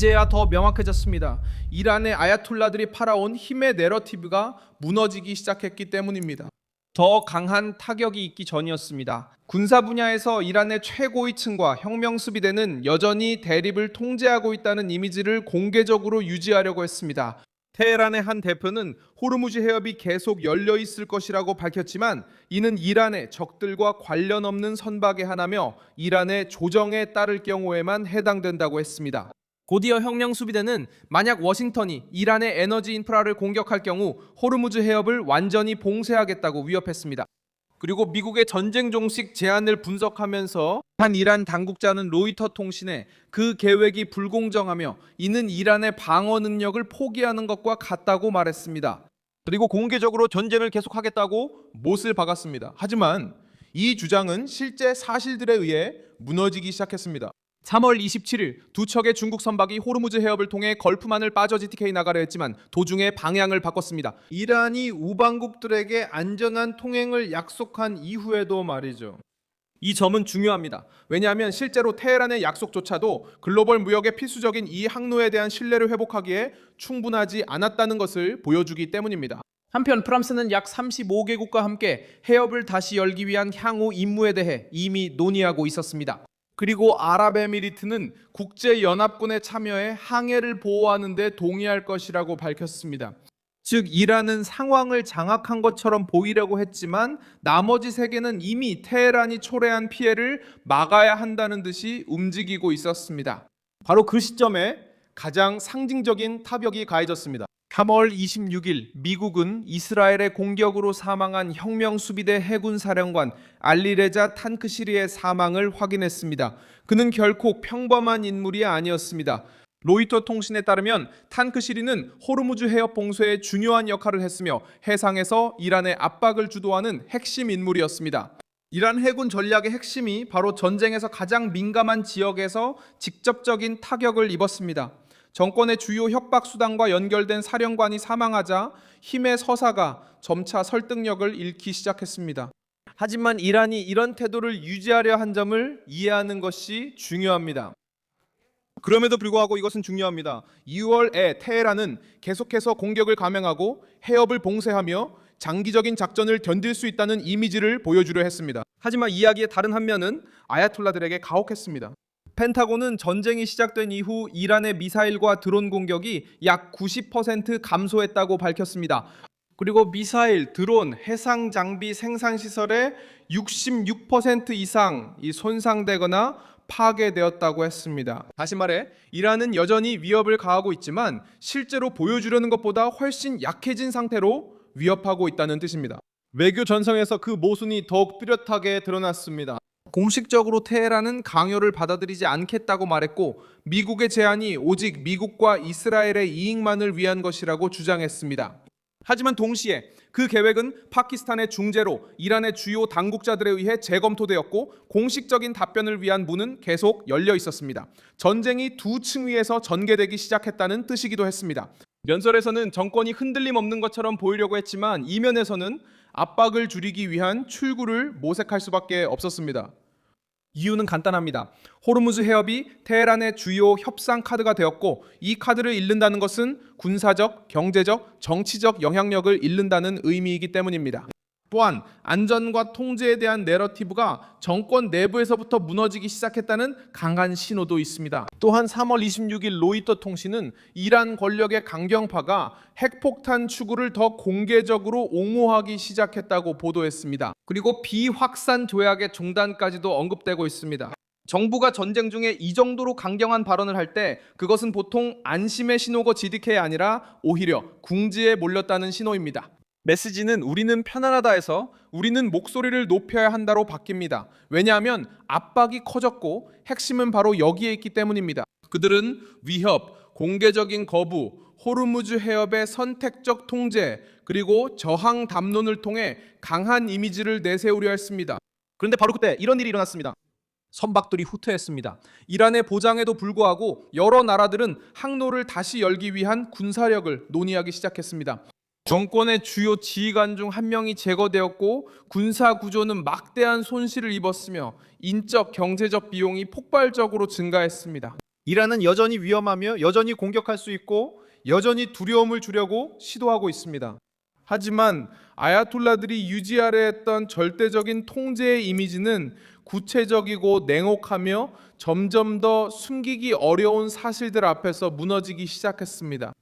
이제야 더 명확해졌습니다. 이란의 아야톨라들이 팔아온 힘의 내러티브가 무너지기 시작했기 때문입니다. 더 강한 타격이 있기 전이었습니다. 군사 분야에서 이란의 최고위층과 혁명수비대는 여전히 대립을 통제하고 있다는 이미지를 공개적으로 유지하려고 했습니다. 테헤란의 한 대표는 호르무즈 해협이 계속 열려 있을 것이라고 밝혔지만 이는 이란의 적들과 관련 없는 선박의 하나며 이란의 조정에 따를 경우에만 해당된다고 했습니다. 곧이어 혁명수비대는 만약 워싱턴이 이란의 에너지 인프라를 공격할 경우 호르무즈 해협을 완전히 봉쇄하겠다고 위협했습니다. 그리고 미국의 전쟁 종식 제안을 분석하면서 한 이란 당국자는 로이터 통신에 그 계획이 불공정하며 이는 이란의 방어 능력을 포기하는 것과 같다고 말했습니다. 그리고 공개적으로 전쟁을 계속하겠다고 못을 박았습니다. 하지만 이 주장은 실제 사실들에 의해 무너지기 시작했습니다. 3월 27일 두 척의 중국 선박이 호르무즈 해협을 통해 걸프만을 빠져 GTK 나가려 했지만 도중에 방향을 바꿨습니다. 이란이 우방국들에게 안전한 통행을 약속한 이후에도 말이죠. 이 점은 중요합니다. 왜냐하면 실제로 테헤란의 약속조차도 글로벌 무역의 필수적인 이 항로에 대한 신뢰를 회복하기에 충분하지 않았다는 것을 보여주기 때문입니다. 한편 프랑스는 약 35개국과 함께 해협을 다시 열기 위한 향후 임무에 대해 이미 논의하고 있었습니다. 그리고 아랍에미리트는 국제연합군에 참여해 항해를 보호하는 데 동의할 것이라고 밝혔습니다. 즉 이란은 상황을 장악한 것처럼 보이려고 했지만 나머지 세계는 이미 테헤란이 초래한 피해를 막아야 한다는 듯이 움직이고 있었습니다. 바로 그 시점에 가장 상징적인 타격이 가해졌습니다. 3월 26일 미국은 이스라엘의 공격으로 사망한 혁명수비대 해군 사령관 알리레자 탄크시리의 사망을 확인했습니다. 그는 결코 평범한 인물이 아니었습니다. 로이터 통신에 따르면 탄크시리는 호르무즈 해협 봉쇄에 중요한 역할을 했으며 해상에서 이란의 압박을 주도하는 핵심 인물이었습니다. 이란 해군 전략의 핵심이 바로 전쟁에서 가장 민감한 지역에서 직접적인 타격을 입었습니다. 정권의 주요 협박 수단과 연결된 사령관이 사망하자 힘의 서사가 점차 설득력을 잃기 시작했습니다. 하지만 이란이 이런 태도를 유지하려 한 점을 이해하는 것이 중요합니다. 그럼에도 불구하고 이것은 중요합니다. 2월에 테헤란은 계속해서 공격을 감행하고 해협을 봉쇄하며 장기적인 작전을 견딜 수 있다는 이미지를 보여주려 했습니다. 하지만 이야기의 다른 한 면은 아야톨라들에게 가혹했습니다. 펜타곤은 전쟁이 시작된 이후 이란의 미사일과 드론 공격이 약 90% 감소했다고 밝혔습니다. 그리고 미사일, 드론, 해상 장비 생산 시설의 66% 이상이 손상되거나 파괴되었다고 했습니다. 다시 말해 이란은 여전히 위협을 가하고 있지만 실제로 보여주려는 것보다 훨씬 약해진 상태로 위협하고 있다는 뜻입니다. 외교 전선에서 그 모순이 더욱 뚜렷하게 드러났습니다. 공식적으로 테헤란은 강요를 받아들이지 않겠다고 말했고 미국의 제안이 오직 미국과 이스라엘의 이익만을 위한 것이라고 주장했습니다. 하지만 동시에 그 계획은 파키스탄의 중재로 이란의 주요 당국자들에 의해 재검토되었고 공식적인 답변을 위한 문은 계속 열려 있었습니다. 전쟁이 두 층 위에서 전개되기 시작했다는 뜻이기도 했습니다. 연설에서는 정권이 흔들림 없는 것처럼 보이려고 했지만 이면에서는 압박을 줄이기 위한 출구를 모색할 수밖에 없었습니다. 이유는 간단합니다. 호르무즈 해협이 테헤란의 주요 협상 카드가 되었고 이 카드를 잃는다는 것은 군사적, 경제적, 정치적 영향력을 잃는다는 의미이기 때문입니다. 또한 안전과 통제에 대한 내러티브가 정권 내부에서부터 무너지기 시작했다는 강한 신호도 있습니다. 또한 3월 26일 로이터 통신은 이란 권력의 강경파가 핵폭탄 추구를 더 공개적으로 옹호하기 시작했다고 보도했습니다. 그리고 비확산 조약의 종단까지도 언급되고 있습니다. 정부가 전쟁 중에 이 정도로 강경한 발언을 할 때 그것은 보통 안심의 신호고 GDK가 아니라 오히려 궁지에 몰렸다는 신호입니다. 메시지는 우리는 편안하다에서 우리는 목소리를 높여야 한다로 바뀝니다. 왜냐하면 압박이 커졌고 핵심은 바로 여기에 있기 때문입니다. 그들은 위협, 공개적인 거부, 호르무즈 해협의 선택적 통제, 그리고 저항 담론을 통해 강한 이미지를 내세우려 했습니다. 그런데 바로 그때 이런 일이 일어났습니다. 선박들이 후퇴했습니다. 이란의 보장에도 불구하고 여러 나라들은 항로를 다시 열기 위한 군사력을 논의하기 시작했습니다. 정권의 주요 지휘관 중 한 명이 제거되었고 군사 구조는 막대한 손실을 입었으며 인적, 경제적 비용이 폭발적으로 증가했습니다. 이란은 여전히 위험하며 여전히 공격할 수 있고 여전히 두려움을 주려고 시도하고 있습니다. 하지만 아야톨라들이 유지하려 했던 절대적인 통제의 이미지는 구체적이고 냉혹하며 점점 더 숨기기 어려운 사실들 앞에서 무너지기 시작했습니다.